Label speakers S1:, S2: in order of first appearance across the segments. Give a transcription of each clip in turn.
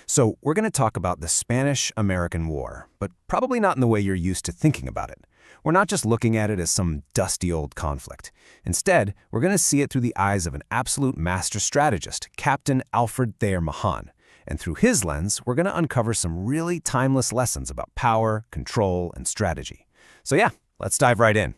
S1: So we're going to talk about the Spanish-American War, but probably not in the way you're used to thinking about it. We're not just looking at it as some dusty old conflict. Instead, we're going to see it through the eyes of an absolute master strategist, Captain Alfred Thayer Mahan. And through his lens, we're going to uncover some really timeless lessons about power, control, and strategy. So yeah, let's dive right in.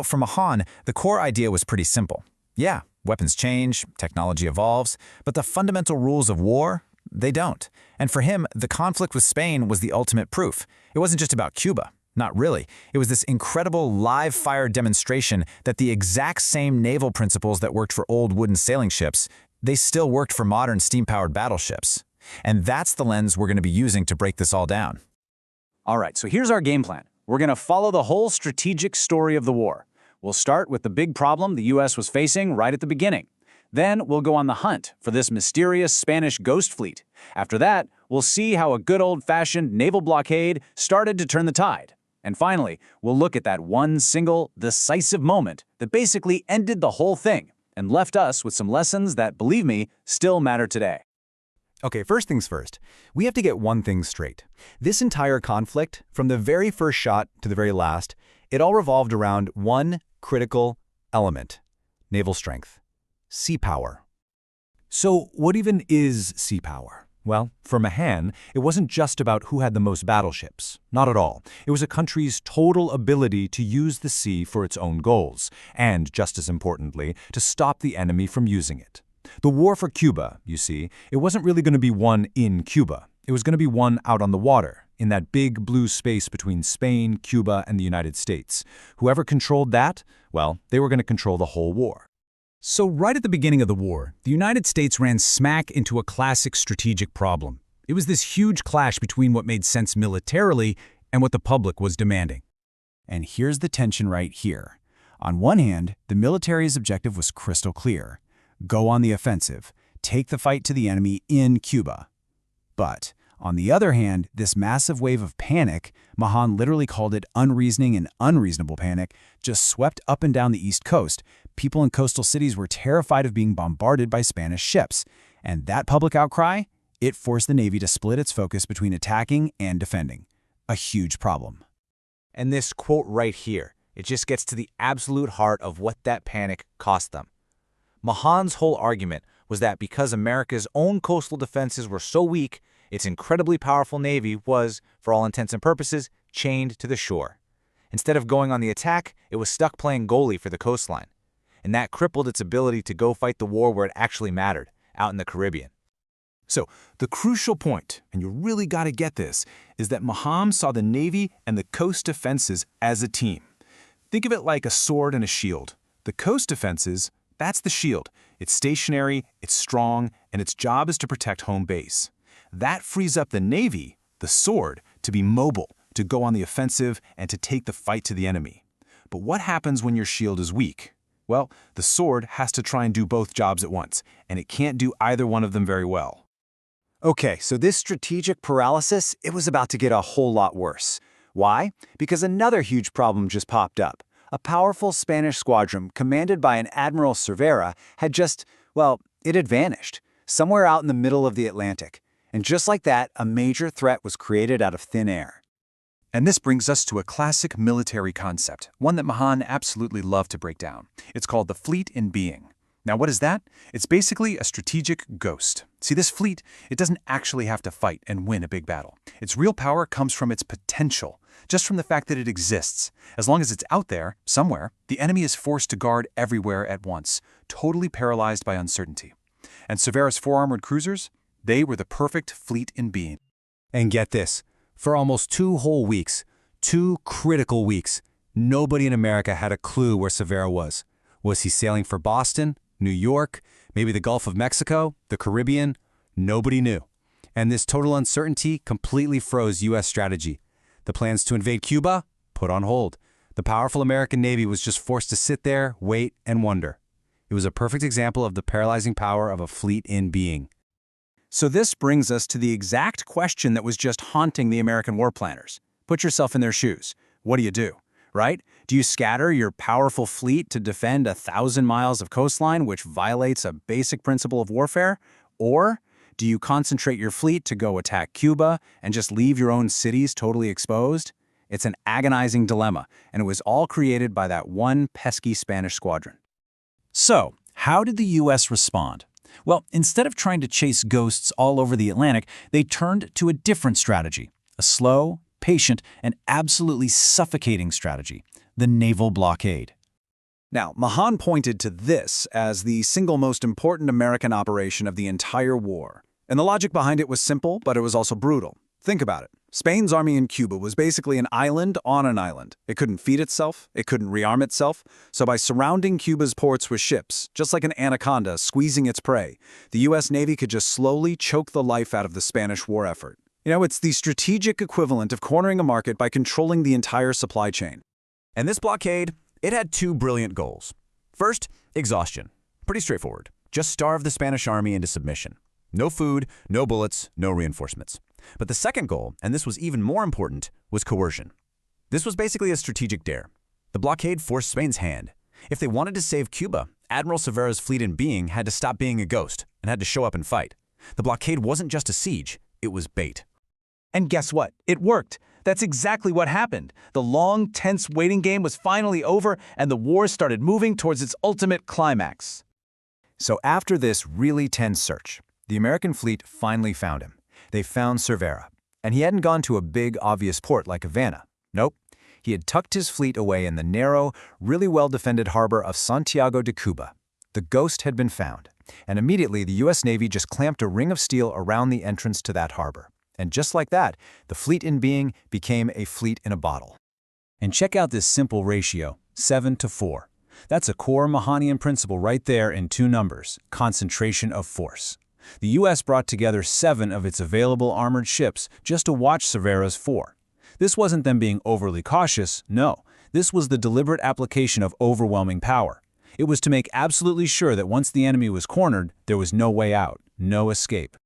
S2: For Mahan, the core idea was pretty simple. Yeah, weapons change, technology evolves, but the fundamental rules of war, they don't. And for him, the conflict with Spain was the ultimate proof. It wasn't just about Cuba. Not really. It was this incredible live-fire demonstration that the exact same naval principles that worked for old wooden sailing ships, they still worked for modern steam-powered battleships. And that's the lens we're going to be using to break this all down.
S3: All right, so here's our game plan. We're going to follow the whole strategic story of the war. We'll start with the big problem the U.S. was facing right at the beginning. Then we'll go on the hunt for this mysterious Spanish ghost fleet. After that, we'll see how a good old-fashioned naval blockade started to turn the tide. And finally, we'll look at that one single, decisive moment that basically ended the whole thing and left us with some lessons that, believe me, still matter today.
S4: Okay, first things first. We have to get one thing straight. This entire conflict, from the very first shot to the very last, it all revolved around one critical element: naval strength. Sea power.
S5: So what even is sea power? Well, for Mahan, it wasn't just about who had the most battleships. Not at all. It was a country's total ability to use the sea for its own goals, and, just as importantly, to stop the enemy from using it. The war for Cuba, you see, it wasn't really going to be won in Cuba. It was going to be won out on the water, in that big blue space between Spain, Cuba, and the United States. Whoever controlled that, well, they were going to control the whole war.
S6: So right at the beginning of the war, the United States ran smack into a classic strategic problem. It was this huge clash between what made sense militarily and what the public was demanding.
S7: And here's the tension right here. On one hand, the military's objective was crystal clear: go on the offensive, take the fight to the enemy in Cuba. But on the other hand, this massive wave of panic, Mahan literally called it unreasoning and unreasonable panic, just swept up and down the East Coast. People in coastal cities were terrified of being bombarded by Spanish ships. And that public outcry, it forced the Navy to split its focus between attacking and defending. A huge problem.
S8: And this quote right here, it just gets to the absolute heart of what that panic cost them. Mahan's whole argument was that because America's own coastal defenses were so weak, its incredibly powerful Navy was, for all intents and purposes, chained to the shore. Instead of going on the attack, it was stuck playing goalie for the coastline. And that crippled its ability to go fight the war where it actually mattered, out in the Caribbean.
S3: So, the crucial point, and you really got to get this, is that Mahan saw the Navy and the coast defenses as a team. Think of it like a sword and a shield. The coast defenses, that's the shield. It's stationary, it's strong, and its job is to protect home base. That frees up the Navy, the sword, to be mobile, to go on the offensive, and to take the fight to the enemy. But what happens when your shield is weak? Well, the sword has to try and do both jobs at once, and it can't do either one of them very well.
S1: Okay, so this strategic paralysis, it was about to get a whole lot worse. Why? Because another huge problem just popped up. A powerful Spanish squadron commanded by an Admiral Cervera had just, well, it had vanished, somewhere out in the middle of the Atlantic. And just like that, a major threat was created out of thin air.
S3: And this brings us to a classic military concept, one that Mahan absolutely loved to break down. It's called the fleet in being. Now, what is that? It's basically a strategic ghost. See, this fleet, it doesn't actually have to fight and win a big battle. Its real power comes from its potential, just from the fact that it exists. As long as it's out there, somewhere, the enemy is forced to guard everywhere at once, totally paralyzed by uncertainty. And Cervera's 4 armored cruisers, they were the perfect fleet in being.
S4: And get this, for almost 2 whole weeks, 2 critical weeks, nobody in America had a clue where Cervera was. Was he sailing for Boston, New York, maybe the Gulf of Mexico, the Caribbean? Nobody knew. And this total uncertainty completely froze U.S. strategy. The plans to invade Cuba? Put on hold. The powerful American Navy was just forced to sit there, wait, and wonder. It was a perfect example of the paralyzing power of a fleet in being.
S3: So this brings us to the exact question that was just haunting the American war planners. Put yourself in their shoes. What do? Right? Do you scatter your powerful fleet to defend 1,000 miles of coastline, which violates a basic principle of warfare? Or
S7: Do you concentrate your fleet to go attack Cuba and just leave your own cities totally exposed? It's an agonizing dilemma, and it was all created by that one pesky Spanish squadron. So, how did the U.S. respond? Well, instead of trying to chase ghosts all over the Atlantic, they turned to a different strategy, a slow, patient, and absolutely suffocating strategy, the naval blockade. Now, Mahan pointed to this as the single most important American operation of the entire war. And the logic behind it was simple, but it was also brutal. Think about it. Spain's army in Cuba was basically an island on an island. It couldn't feed itself, it couldn't rearm itself, so by surrounding Cuba's ports with ships, just like an anaconda squeezing its prey, the U.S. Navy could just slowly choke the life out of the Spanish war effort. You know, it's the strategic equivalent of cornering a market by controlling the entire supply chain.
S1: And this blockade, it had two brilliant goals. First, exhaustion. Pretty straightforward. Just starve the Spanish army into submission. No food, no bullets, no reinforcements. But the second goal, and this was even more important, was coercion. This was basically a strategic dare. The blockade forced Spain's hand. If they wanted to save Cuba, Admiral Cervera's fleet in being had to stop being a ghost and had to show up and fight. The blockade wasn't just a siege, it was bait.
S6: And guess what? It worked. That's exactly what happened. The long, tense waiting game was finally over, and the war started moving towards its ultimate climax.
S7: So after this really tense search, the American fleet finally found him. They found Cervera, and he hadn't gone to a big, obvious port like Havana. Nope. He had tucked his fleet away in the narrow, really well-defended harbor of Santiago de Cuba. The ghost had been found, and immediately the U.S. Navy just clamped a ring of steel around the entrance to that harbor. And just like that, the fleet in being became a fleet in a bottle.
S5: And check out this simple ratio, 7-4. That's a core Mahanian principle right there in two numbers, concentration of force. The U.S. brought together 7 of its available armored ships just to watch Cervera's 4. This wasn't them being overly cautious, no. This was the deliberate application of overwhelming power. It was to make absolutely sure that once the enemy was cornered, there was no way out, no escape.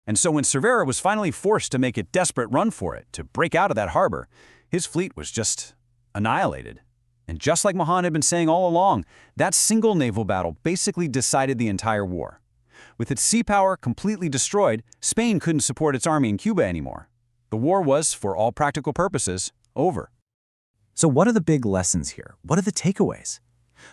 S5: And so when Cervera was finally forced to make a desperate run for it, to break out of that harbor, his fleet was just annihilated. And just like Mahan had been saying all along, that single naval battle basically decided the entire war. With its sea power completely destroyed, Spain couldn't support its army in Cuba anymore. The war was, for all practical purposes, over.
S7: So what are the big lessons here? What are the takeaways?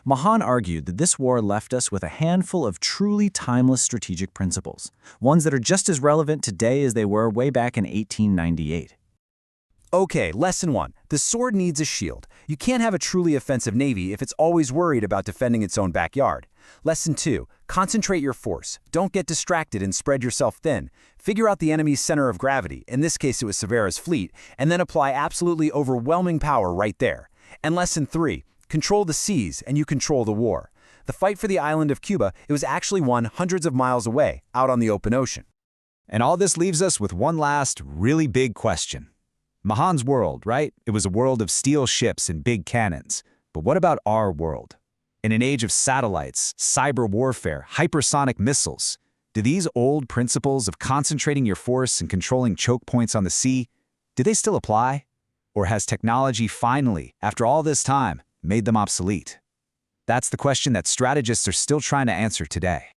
S7: Mahan argued that this war left us with a handful of truly timeless strategic principles, ones that are just as relevant today as they were way back in 1898.
S1: Okay, lesson 1. The sword needs a shield. You can't have a truly offensive navy if it's always worried about defending its own backyard. Lesson 2. Concentrate your force. Don't get distracted and spread yourself thin. Figure out the enemy's center of gravity, in this case it was Cervera's fleet, and then apply absolutely overwhelming power right there. And lesson 3. Control the seas and you control the war. The fight for the island of Cuba, it was actually won hundreds of miles away, out on the open ocean.
S2: And all this leaves us with one last, really big question. Mahan's world, right? It was a world of steel ships and big cannons. But what about our world? In an age of satellites, cyber warfare, hypersonic missiles, do these old principles of concentrating your force and controlling choke points on the sea, do they still apply? Or has technology finally, after all this time, made them obsolete? That's the question that strategists are still trying to answer today.